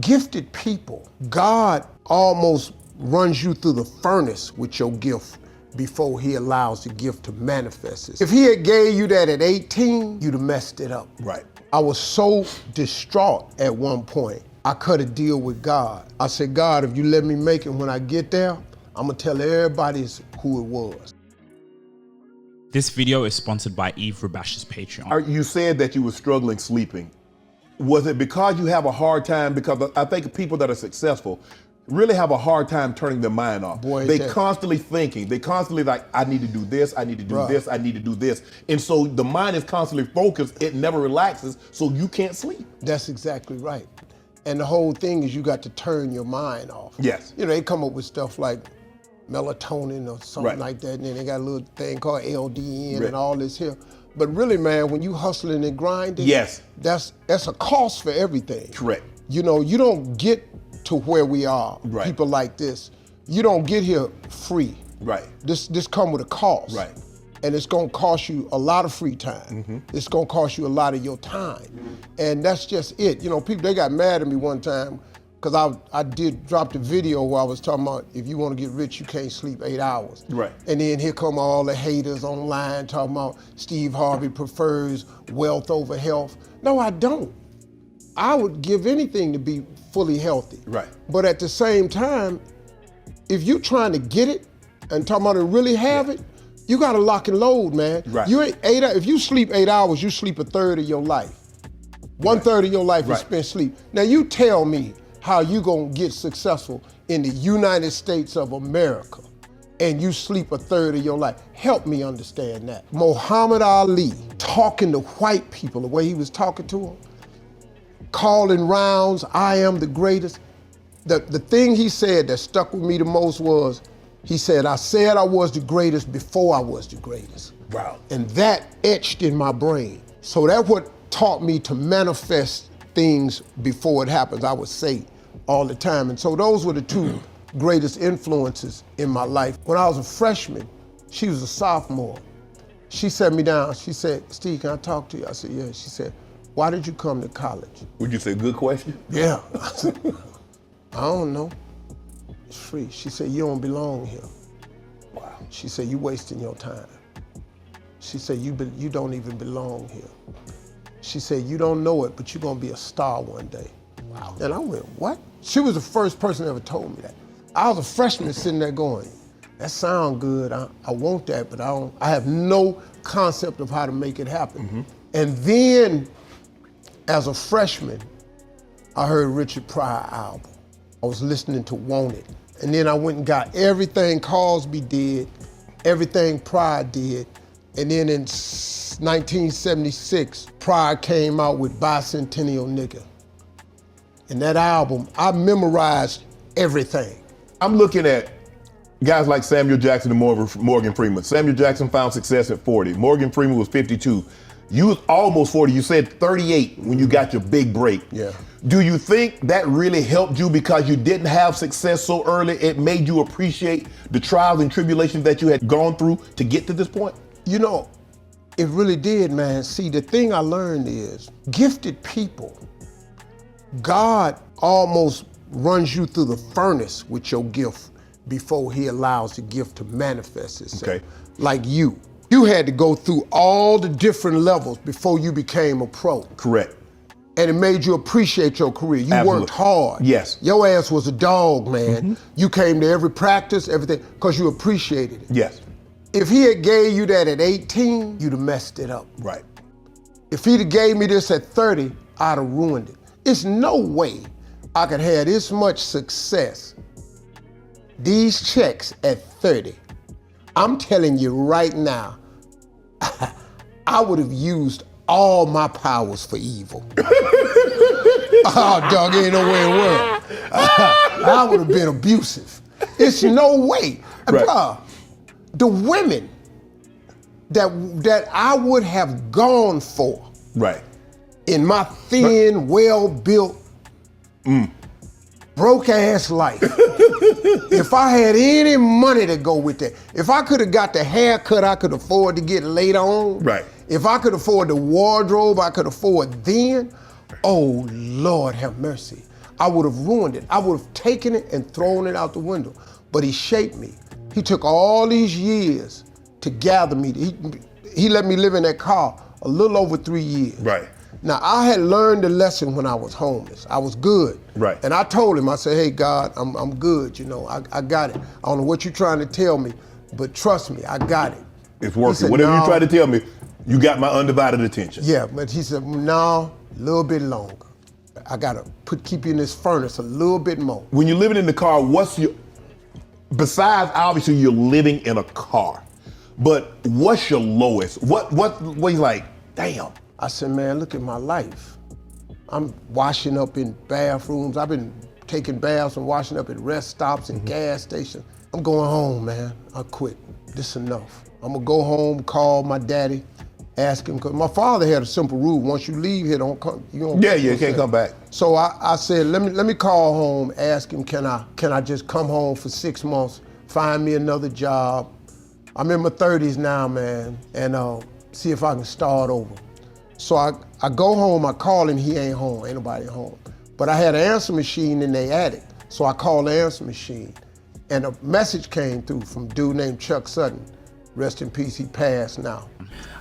Gifted people, God almost runs you through the furnace with your gift before he allows the gift to manifest itself. If he had gave you that at 18, you'd have messed it up. Right. I was so distraught at one point, I cut a deal with God. I said, God, if you let me make it when I get there, I'm gonna tell everybody who it was. This video is sponsored by Yves Rabash's Patreon. You said that you were struggling sleeping. Was it because you have a hard time? Because I think people that are successful really have a hard time turning their mind off. Boy, they constantly thinking. They constantly like, I need to do this, I need to do this, I need to do this. And so the mind is constantly focused. It never relaxes, so you can't sleep. That's exactly right. And the whole thing is you got to turn your mind off. Yes. You know, they come up with stuff like melatonin or something like that, and then they got a little thing called LDN and all this here. But really, man, when you hustling and grinding, that's a cost for everything. Correct. You know, you don't get to where we are, people like this. You don't get here free. Right. This come with a cost. Right. And it's gonna cost you a lot of free time. It's gonna cost you a lot of your time. And that's just it. You know, people, they got mad at me one time because I did drop the video where I was talking about if you want to get rich, you can't sleep 8 hours. Right. And then here come all the haters online talking about Steve Harvey prefers wealth over health. No, I don't. I would give anything to be fully healthy. Right. But at the same time, if you're trying to get it and talking about to really have it, you got to lock and load, man. Right. You ain't if you sleep 8 hours, you sleep a third of your life. One third of your life is spent sleep. Now you tell me how you gonna get successful in the United States of America and you sleep a third of your life. Help me understand that. Muhammad Ali talking to white people the way he was talking to them, calling rounds, I am the greatest. The thing he said that stuck with me the most was, he said, I said I was the greatest before I was the greatest. Wow. And that etched in my brain. So that's what taught me to manifest things before it happens, I would say all the time. And so those were the two greatest influences in my life. When I was a freshman, she was a sophomore. She sat me down, she said, Steve, can I talk to you? I said, yeah. She said, why did you come to college? Would you say good question? Yeah. I said, I don't know. It's free. She said, you don't belong here. Wow. She said, you wasting your time. She said, you don't even belong here. She said, you don't know it, but you're gonna be a star one day. Wow. And I went, what? She was the first person that ever told me that. I was a freshman sitting there going, that sounds good, I want that, but I have no concept of how to make it happen. And then, as a freshman, I heard Richard Pryor album. I was listening to Want It. And then I went and got everything Cosby did, everything Pryor did. And then in 1976, Pryor came out with Bicentennial Nigga. And that album, I memorized everything. I'm looking at guys like Samuel Jackson and Morgan Freeman. Samuel Jackson found success at 40. Morgan Freeman was 52. You was almost 40. You said 38 when you got your big break. Yeah. Do you think that really helped you because you didn't have success so early? It made you appreciate the trials and tribulations that you had gone through to get to this point? You know, it really did, man. See, the thing I learned is gifted people, God almost runs you through the furnace with your gift before he allows the gift to manifest itself. Okay. Like you. You had to go through all the different levels before you became a pro. Correct. And it made you appreciate your career. You worked hard. Yes. Your ass was a dog, man. You came to every practice, everything, because you appreciated it. Yes. If he had gave you that at 18, you'd have messed it up. Right. If he'd have gave me this at 30, I'd have ruined it. It's no way I could have this much success, these checks at 30. I'm telling you right now, I would have used all my powers for evil. Oh, dog, ain't no way in the world. I would have been abusive. It's no way. Right. Bruh, the women that I would have gone for Right. in my thin, well-built, broke-ass life, if I had any money to go with that, if I could have got the haircut I could afford to get later on, Right. if I could afford the wardrobe I could afford then, oh, Lord have mercy. I would have ruined it. I would have taken it and thrown it out the window. But he shaped me. He took all these years to gather me. He let me live in that car a little over 3 years. Right. Now, I had learned the lesson when I was homeless. I was good. Right. And I told him, I said, hey, God, I'm good, you know, I got it. I don't know what you're trying to tell me, but trust me, I got it. It's working. Said, Whatever no. you try to tell me, you got my undivided attention. Yeah, but he said, no, a little bit longer. I gotta keep you in this furnace a little bit more. When you're living in the car, besides obviously you're living in a car, but what's your lowest? What you like, damn. I said, man, look at my life. I'm washing up in bathrooms. I've been taking baths and washing up at rest stops and gas stations. I'm going home, man. I quit. This enough. I'm gonna go home, call my daddy, ask him, because my father had a simple rule. Once you leave here, don't come, you don't You can't come back. So I said, let me call home, ask him, can I just come home for 6 months, find me another job. I'm in my 30s now, man, and see if I can start over. So I go home, I call him, he ain't home, ain't nobody home. But I had an answer machine in their attic, so I called the answer machine. And a message came through from a dude named Chuck Sutton. Rest in peace, he passed now.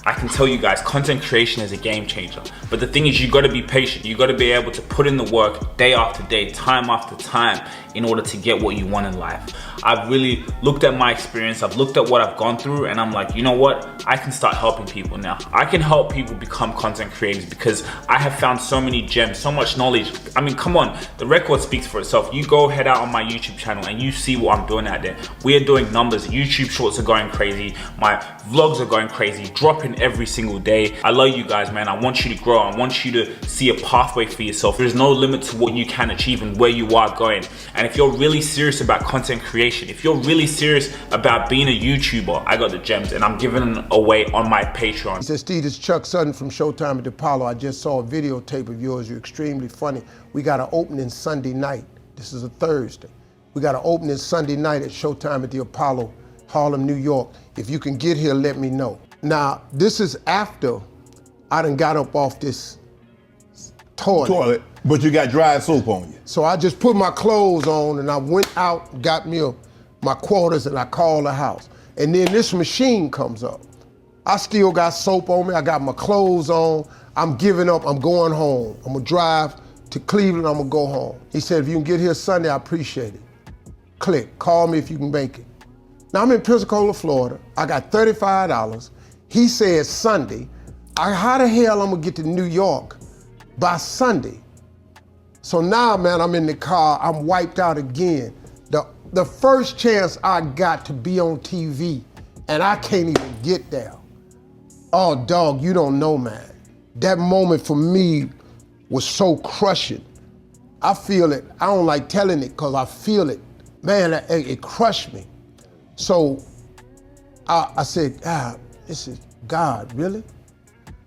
I can tell you guys, content creation is a game changer. But the thing is, you gotta be patient. You gotta be able to put in the work day after day, time after time, in order to get what you want in life. I've really looked at my experience, I've looked at what I've gone through, and I'm like, you know what? I can start helping people now. I can help people become content creators because I have found so many gems, so much knowledge. I mean, come on, the record speaks for itself. You go head out on my YouTube channel and you see what I'm doing out there. We are doing numbers. YouTube shorts are going crazy. My vlogs are going crazy, dropping every single day. I love you guys, man. I want you to grow. I want you to see a pathway for yourself. There's no limit to what you can achieve and where you are going. And if you're really serious about content creation, if you're really serious about being a YouTuber, I got the gems and I'm giving them away on my Patreon. He said, Steve, this is Chuck Sutton from Showtime at the Apollo. I just saw a videotape of yours. You're extremely funny. We got an opening Sunday night. This is a Thursday. We got an opening Sunday night at Showtime at the Apollo, Harlem, New York. If you can get here, let me know. Now, this is after I done got up off this toilet. But you got dry soap on you. So I just put my clothes on and I went out, got me my quarters, and I called the house. And then this machine comes up. I still got soap on me, I got my clothes on, I'm giving up, I'm going home. I'm gonna drive to Cleveland, I'm gonna go home. He said, if you can get here Sunday, I appreciate it. Click, call me if you can make it. Now I'm in Pensacola, Florida, I got $35. He said Sunday. How the hell I'm gonna get to New York by Sunday? So now, man, I'm in the car, I'm wiped out again. The first chance I got to be on TV, and I can't even get there. Oh, dog, you don't know, man. That moment for me was so crushing. I feel it. I don't like telling it because I feel it. Man, it crushed me. So I said, this is God, really?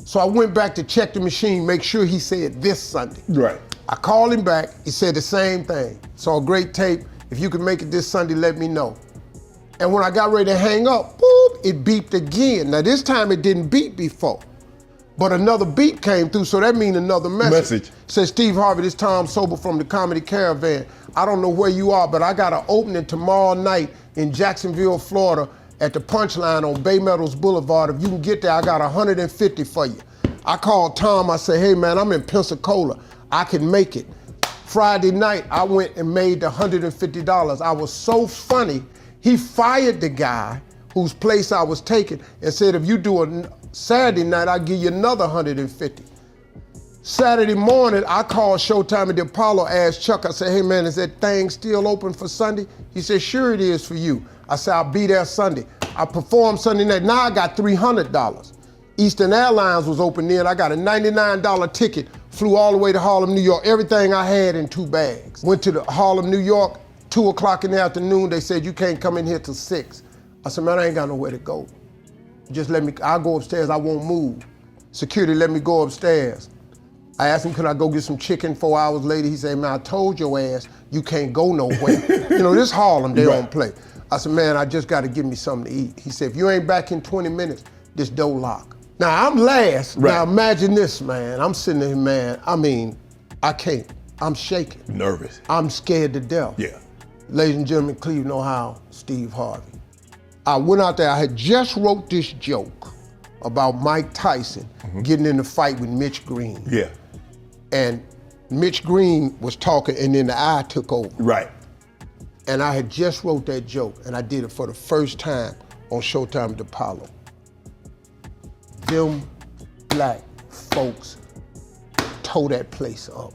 So I went back to check the machine, make sure he said this Sunday. Right. I called him back, he said the same thing. Saw a great tape, if you can make it this Sunday, let me know. And when I got ready to hang up, boop, it beeped again. Now this time it didn't beep before, but another beep came through, so that means another message. Says, Steve Harvey, this Tom Sober from the Comedy Caravan. I don't know where you are, but I got an opening tomorrow night in Jacksonville, Florida, at the Punchline on Bay Meadows Boulevard. If you can get there, I got 150 for you. I called Tom, I said, hey man, I'm in Pensacola. I can make it. Friday night, I went and made the $150. I was so funny, he fired the guy whose place I was taking and said, if you do a Saturday night, I'll give you another 150. Saturday morning, I called Showtime at the Apollo, asked Chuck, I said, hey man, is that thing still open for Sunday? He said, sure it is for you. I said, I'll be there Sunday. I performed Sunday night, now I got $300. Eastern Airlines was open then, I got a $99 ticket, flew all the way to Harlem, New York, everything I had in 2 bags. Went to the Harlem, New York, 2 o'clock in the afternoon, they said, you can't come in here till 6. I said, man, I ain't got nowhere to go. Just let me, I'll go upstairs, I won't move. Security let me go upstairs. I asked him, could I go get some chicken? 4 hours later, he said, man, I told your ass you can't go nowhere. You know, this Harlem, they don't play. I said, man, I just got to give me something to eat. He said, if you ain't back in 20 minutes, this door lock. Now, I'm last. Now, imagine this, man. I'm sitting there, man. I mean, I can't. I'm shaking. Nervous. I'm scared to death. Yeah. Ladies and gentlemen, Cleveland, Ohio, Steve Harvey. I went out there, I had just wrote this joke about Mike Tyson getting in a fight with Mitch Green. Yeah. And Mitch Green was talking and then the eye took over. Right. And I had just wrote that joke and I did it for the first time on Showtime at Apollo. Them black folks tore that place up,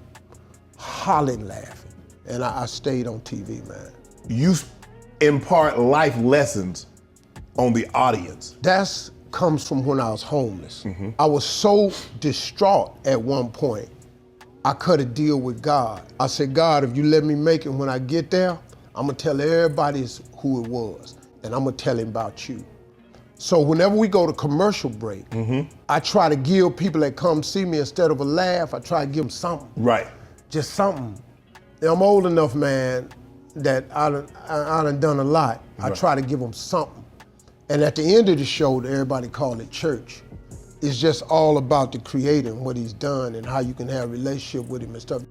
hollering, laughing. And I stayed on TV, man. You impart life lessons on the audience. That comes from when I was homeless. I was so distraught at one point, I cut a deal with God. I said, God, if you let me make it when I get there, I'm gonna tell everybody who it was, and I'm gonna tell him about you. So whenever we go to commercial break, I try to give people that come see me, instead of a laugh, I try to give them something. Right. Just something. And I'm old enough, man, that I done done a lot. I try to give them something. And at the end of the show, everybody call it church. It's just all about the Creator and what He's done and how you can have a relationship with Him and stuff.